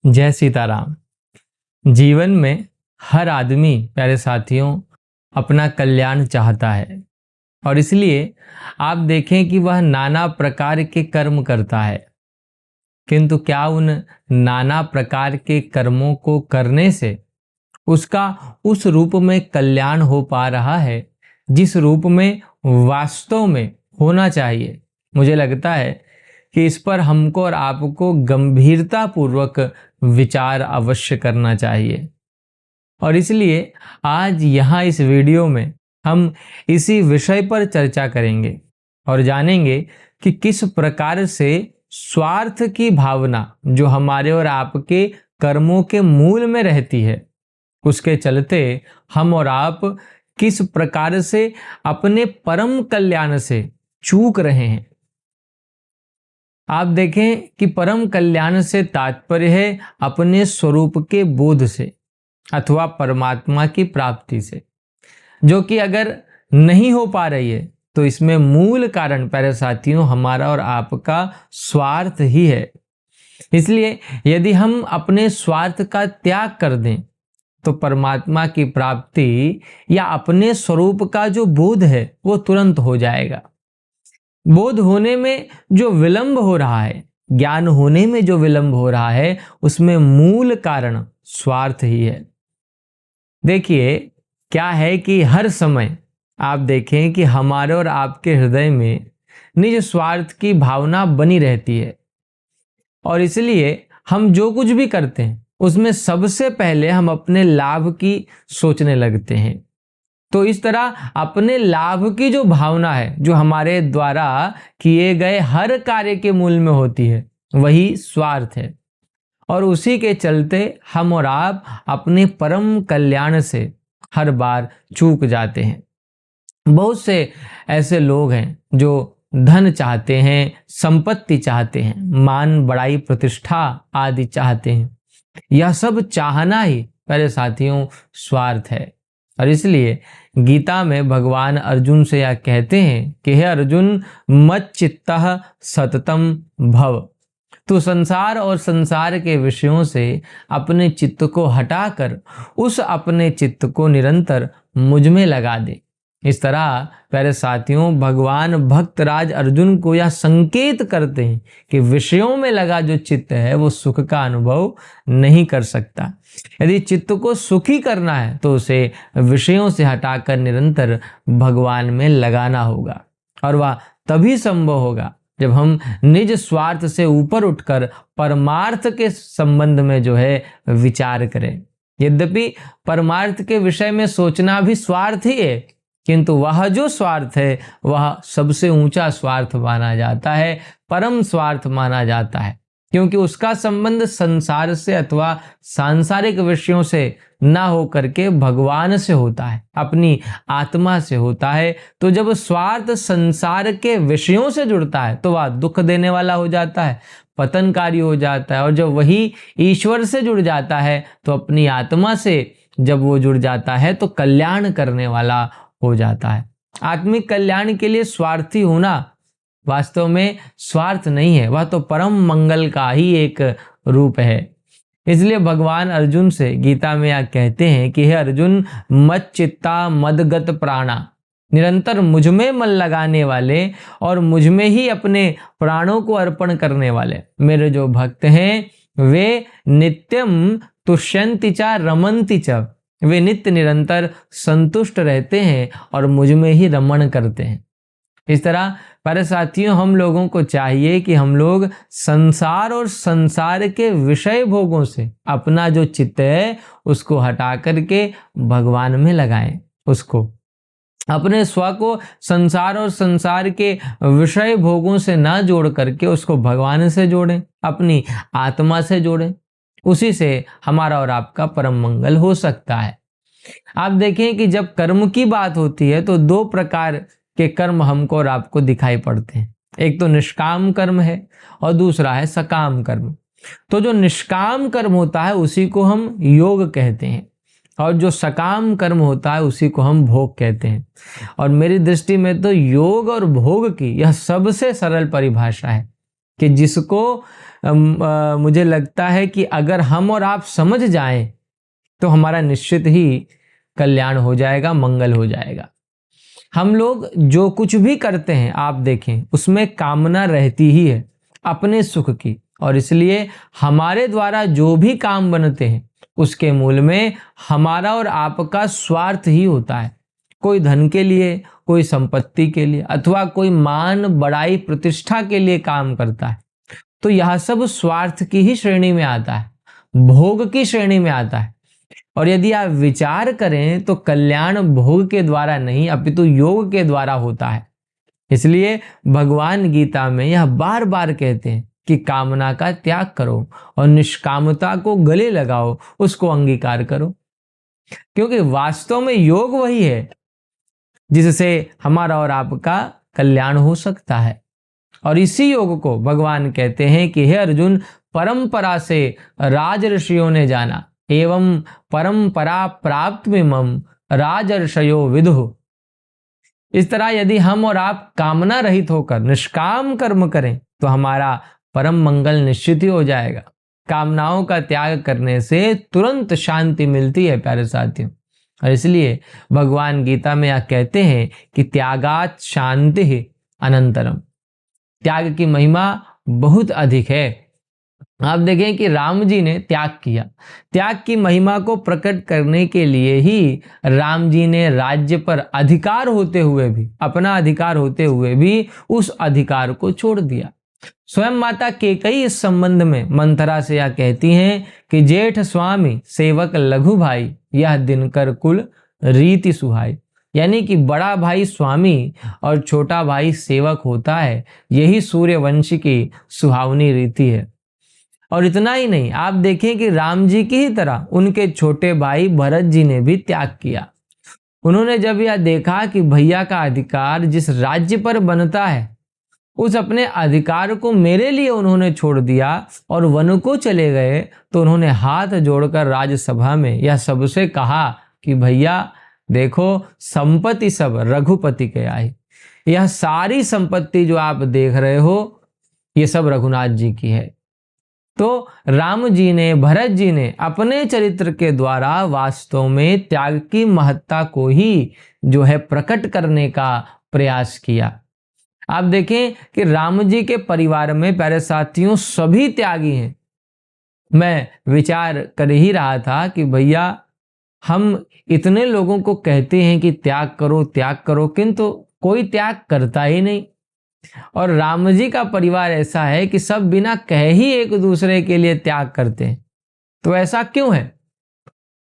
जय सीताराम। जीवन में हर आदमी प्यारे साथियों अपना कल्याण चाहता है और इसलिए आप देखें कि वह नाना प्रकार के कर्म करता है, किंतु क्या उन नाना प्रकार के कर्मों को करने से उसका उस रूप में कल्याण हो पा रहा है जिस रूप में वास्तव में होना चाहिए? मुझे लगता है कि इस पर हमको और आपको गंभीरता पूर्वक विचार अवश्य करना चाहिए। और इसलिए आज यहाँ इस वीडियो में हम इसी विषय पर चर्चा करेंगे और जानेंगे कि किस प्रकार से स्वार्थ की भावना जो हमारे और आपके कर्मों के मूल में रहती है, उसके चलते हम और आप किस प्रकार से अपने परम कल्याण से चूक रहे हैं। आप देखें कि परम कल्याण से तात्पर्य है अपने स्वरूप के बोध से अथवा परमात्मा की प्राप्ति से, जो कि अगर नहीं हो पा रही है तो इसमें मूल कारण प्यारे साथियों हमारा और आपका स्वार्थ ही है। इसलिए यदि हम अपने स्वार्थ का त्याग कर दें तो परमात्मा की प्राप्ति या अपने स्वरूप का जो बोध है वो तुरंत हो जाएगा। बोध होने में जो विलंब हो रहा है, ज्ञान होने में जो विलंब हो रहा है, उसमें मूल कारण स्वार्थ ही है। देखिए क्या है कि हर समय आप देखें कि हमारे और आपके हृदय में निज स्वार्थ की भावना बनी रहती है और इसलिए हम जो कुछ भी करते हैं उसमें सबसे पहले हम अपने लाभ की सोचने लगते हैं। तो इस तरह अपने लाभ की जो भावना है, जो हमारे द्वारा किए गए हर कार्य के मूल में होती है, वही स्वार्थ है और उसी के चलते हम और आप अपने परम कल्याण से हर बार चूक जाते हैं। बहुत से ऐसे लोग हैं जो धन चाहते हैं, संपत्ति चाहते हैं, मान बड़ाई प्रतिष्ठा आदि चाहते हैं। यह सब चाहना ही मेरे साथियों स्वार्थ है और इसलिए गीता में भगवान अर्जुन से यह कहते हैं कि हे अर्जुन, मत चित्तः सततम भव। तो संसार और संसार के विषयों से अपने चित्त को हटाकर उस अपने चित्त को निरंतर मुझ में लगा दे। इस तरह प्यारे साथियों भगवान भक्तराज अर्जुन को यह संकेत करते हैं कि विषयों में लगा जो चित्त है वो सुख का अनुभव नहीं कर सकता। यदि चित्त को सुखी करना है तो उसे विषयों से हटाकर निरंतर भगवान में लगाना होगा और वह तभी संभव होगा जब हम निज स्वार्थ से ऊपर उठकर परमार्थ के संबंध में जो है विचार करें। यद्यपि परमार्थ के विषय में सोचना भी स्वार्थ ही है, किंतु वह जो स्वार्थ है वह सबसे ऊंचा स्वार्थ माना जाता है, परम स्वार्थ माना जाता है, क्योंकि उसका संबंध संसार से अथवा सांसारिक विषयों से ना हो करके भगवान से होता है, अपनी आत्मा से होता है। तो जब स्वार्थ संसार के विषयों से जुड़ता है तो वह दुख देने वाला हो जाता है, पतनकारी हो जाता है, और जब वही ईश्वर से जुड़ जाता है तो अपनी आत्मा से जब वो जुड़ जाता है तो कल्याण करने वाला हो जाता है। आत्मिक कल्याण के लिए स्वार्थी होना वास्तव में स्वार्थ नहीं है, वह तो परम मंगल का ही एक रूप है। इसलिए भगवान अर्जुन से गीता में यह कहते हैं कि हे अर्जुन, मत चित्ता मदगत प्राणा, निरंतर मुझ में मन लगाने वाले और मुझ में ही अपने प्राणों को अर्पण करने वाले मेरे जो भक्त हैं वे नित्यम तुष्यन्ति च रमन्ति च, वे नित्य निरंतर संतुष्ट रहते हैं और मुझ में ही रमण करते हैं। इस तरह प्यारे साथियों हम लोगों को चाहिए कि हम लोग संसार और संसार के विषय भोगों से अपना जो चित्त है उसको हटा करके भगवान में लगाएं, उसको अपने स्व को संसार और संसार के विषय भोगों से ना जोड़ करके उसको भगवान से जोड़ें, अपनी आत्मा से जोड़ें। उसी से हमारा और आपका परम मंगल हो सकता है। आप देखें कि जब कर्म की बात होती है तो दो प्रकार के कर्म हमको और आपको दिखाई पड़ते हैं। एक तो निष्काम कर्म है और दूसरा है सकाम कर्म। तो जो निष्काम कर्म होता है उसी को हम योग कहते हैं और जो सकाम कर्म होता है उसी को हम भोग कहते हैं। और मेरी दृष्टि में तो योग और भोग की यह सबसे सरल परिभाषा है कि जिसको मुझे लगता है कि अगर हम और आप समझ जाएं तो हमारा निश्चित ही कल्याण हो जाएगा, मंगल हो जाएगा। हम लोग जो कुछ भी करते हैं आप देखें उसमें कामना रहती ही है अपने सुख की, और इसलिए हमारे द्वारा जो भी काम बनते हैं उसके मूल में हमारा और आपका स्वार्थ ही होता है। कोई धन के लिए, कोई संपत्ति के लिए, अथवा कोई मान बड़ाई प्रतिष्ठा के लिए काम करता है, तो यह सब स्वार्थ की ही श्रेणी में आता है, भोग की श्रेणी में आता है। और यदि आप विचार करें तो कल्याण भोग के द्वारा नहीं अपितु योग के द्वारा होता है। इसलिए भगवान गीता में यह बार बार कहते हैं कि कामना का त्याग करो और निष्कामता को गले लगाओ, उसको अंगीकार करो, क्योंकि वास्तव में योग वही है जिससे हमारा और आपका कल्याण हो सकता है। और इसी योग को भगवान कहते हैं कि हे अर्जुन, परंपरा से राज ऋषियों ने जाना एवं परंपरा प्राप्त मिमम राजर्षयो विदुः। इस तरह यदि हम और आप कामना रहित होकर निष्काम कर्म करें तो हमारा परम मंगल निश्चित ही हो जाएगा। कामनाओं का त्याग करने से तुरंत शांति मिलती है प्यारे साथियों। और इसलिए भगवान गीता में यह कहते हैं कि त्यागात शांति अनंतरम। त्याग की महिमा बहुत अधिक है। आप देखें कि राम जी ने त्याग किया। त्याग की महिमा को प्रकट करने के लिए ही राम जी ने राज्य पर अधिकार होते हुए भी, अपना अधिकार होते हुए भी उस अधिकार को छोड़ दिया। स्वयं माता केकई इस संबंध में मंथरा से यह कहती हैं कि जेठ स्वामी सेवक लघु भाई, यह दिनकर कुल रीति सुहाई। यानी कि बड़ा भाई स्वामी और छोटा भाई सेवक होता है, यही सूर्यवंशी की सुहावनी रीति है। और इतना ही नहीं, आप देखें कि राम जी की ही तरह उनके छोटे भाई भरत जी ने भी त्याग किया। उन्होंने जब यह देखा कि भैया का अधिकार जिस राज्य पर बनता है, उस अपने अधिकार को मेरे लिए उन्होंने छोड़ दिया और वन को चले गए, तो उन्होंने हाथ जोड़कर राज्यसभा में यह सबसे कहा कि भैया देखो, संपत्ति सब रघुपति के आई। यह सारी संपत्ति जो आप देख रहे हो, ये सब रघुनाथ जी की है। तो राम जी ने, भरत जी ने अपने चरित्र के द्वारा वास्तव में त्याग की महत्ता को ही जो है प्रकट करने का प्रयास किया। आप देखें कि राम जी के परिवार में प्यारे साथियों सभी त्यागी हैं। मैं विचार कर ही रहा था कि भैया हम इतने लोगों को कहते हैं कि त्याग करो, किंतु कोई त्याग करता ही नहीं। और राम जी का परिवार ऐसा है कि सब बिना कहे ही एक दूसरे के लिए त्याग करते हैं। तो ऐसा क्यों है?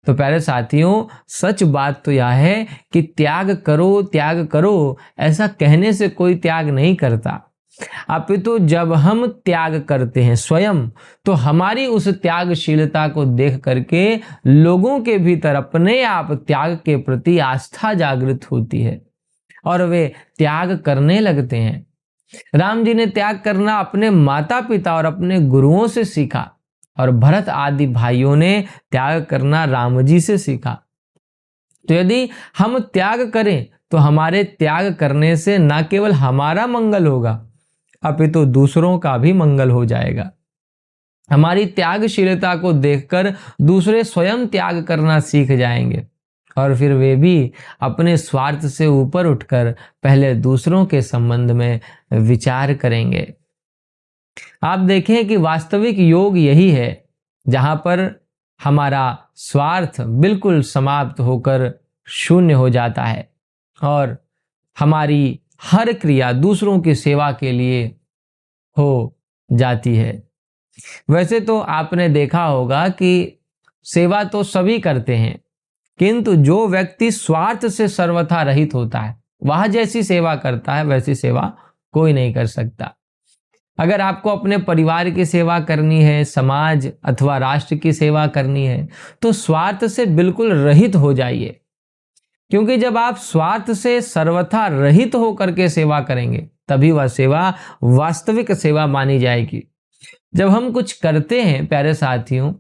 तो प्यारे साथियों, सच बात तो यह है कि त्याग करो ऐसा कहने से कोई त्याग नहीं करता। अपितु जब हम त्याग करते हैं स्वयं, तो हमारी उस त्यागशीलता को देख करके लोगों के भीतर अपने आप त्याग के प्रति आस्था जागृत होती है और वे त्याग करने लगते हैं। राम जी ने त्याग करना अपने माता पिता और अपने गुरुओं से सीखा, और भरत आदि भाइयों ने त्याग करना राम जी से सीखा। तो यदि हम त्याग करें तो हमारे त्याग करने से न केवल हमारा मंगल होगा अपितु दूसरों का भी मंगल हो जाएगा। हमारी त्यागशीलता को देखकर दूसरे स्वयं त्याग करना सीख जाएंगे और फिर वे भी अपने स्वार्थ से ऊपर उठकर पहले दूसरों के संबंध में विचार करेंगे। आप देखें कि वास्तविक योग यही है जहां पर हमारा स्वार्थ बिल्कुल समाप्त होकर शून्य हो जाता है और हमारी हर क्रिया दूसरों की सेवा के लिए हो जाती है। वैसे तो आपने देखा होगा कि सेवा तो सभी करते हैं, किंतु जो व्यक्ति स्वार्थ से सर्वथा रहित होता है वह जैसी सेवा करता है वैसी सेवा कोई नहीं कर सकता। अगर आपको अपने परिवार की सेवा करनी है, समाज अथवा राष्ट्र की सेवा करनी है, तो स्वार्थ से बिल्कुल रहित हो जाइए, क्योंकि जब आप स्वार्थ से सर्वथा रहित होकर के सेवा करेंगे तभी वह सेवा वास्तविक सेवा मानी जाएगी। जब हम कुछ करते हैं प्यारे साथियों,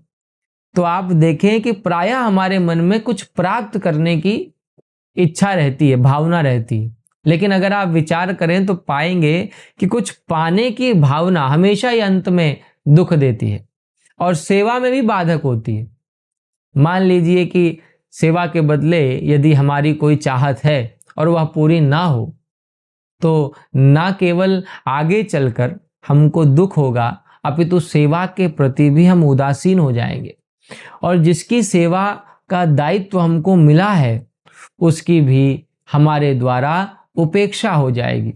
तो आप देखें कि प्रायः हमारे मन में कुछ प्राप्त करने की इच्छा रहती है, भावना रहती है, लेकिन अगर आप विचार करें तो पाएंगे कि कुछ पाने की भावना हमेशा ही अंत में दुख देती है और सेवा में भी बाधक होती है। मान लीजिए कि सेवा के बदले यदि हमारी कोई चाहत है और वह पूरी ना हो, तो ना केवल आगे चलकर हमको दुख होगा, अपितु सेवा के प्रति भी हम उदासीन हो जाएंगे और जिसकी सेवा का दायित्व हमको मिला है उसकी भी हमारे द्वारा उपेक्षा हो जाएगी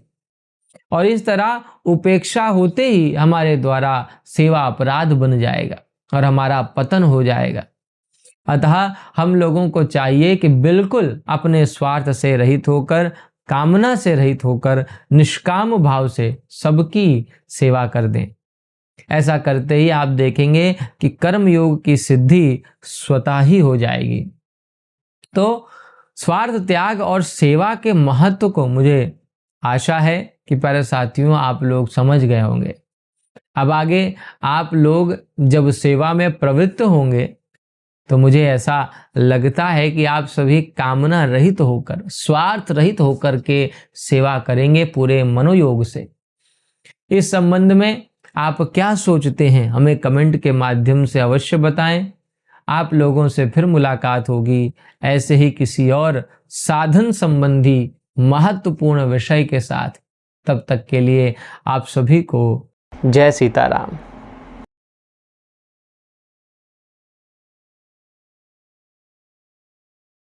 और इस तरह उपेक्षा होते ही हमारे द्वारा सेवा अपराध बन जाएगा और हमारा पतन हो जाएगा। अतः हम लोगों को चाहिए कि बिल्कुल अपने स्वार्थ से रहित होकर, कामना से रहित होकर, निष्काम भाव से सबकी सेवा कर दें। ऐसा करते ही आप देखेंगे कि कर्म योग की सिद्धि स्वतः ही हो जाएगी। तो स्वार्थ त्याग और सेवा के महत्व को मुझे आशा है कि प्यारे साथियों आप लोग समझ गए होंगे। अब आगे आप लोग जब सेवा में प्रवृत्त होंगे तो मुझे ऐसा लगता है कि आप सभी कामना रहित होकर, स्वार्थ रहित होकर के सेवा करेंगे पूरे मनोयोग से। इस संबंध में आप क्या सोचते हैं हमें कमेंट के माध्यम से अवश्य बताएं। आप लोगों से फिर मुलाकात होगी ऐसे ही किसी और साधन संबंधी महत्वपूर्ण विषय के साथ। तब तक के लिए आप सभी को जय सीताराम।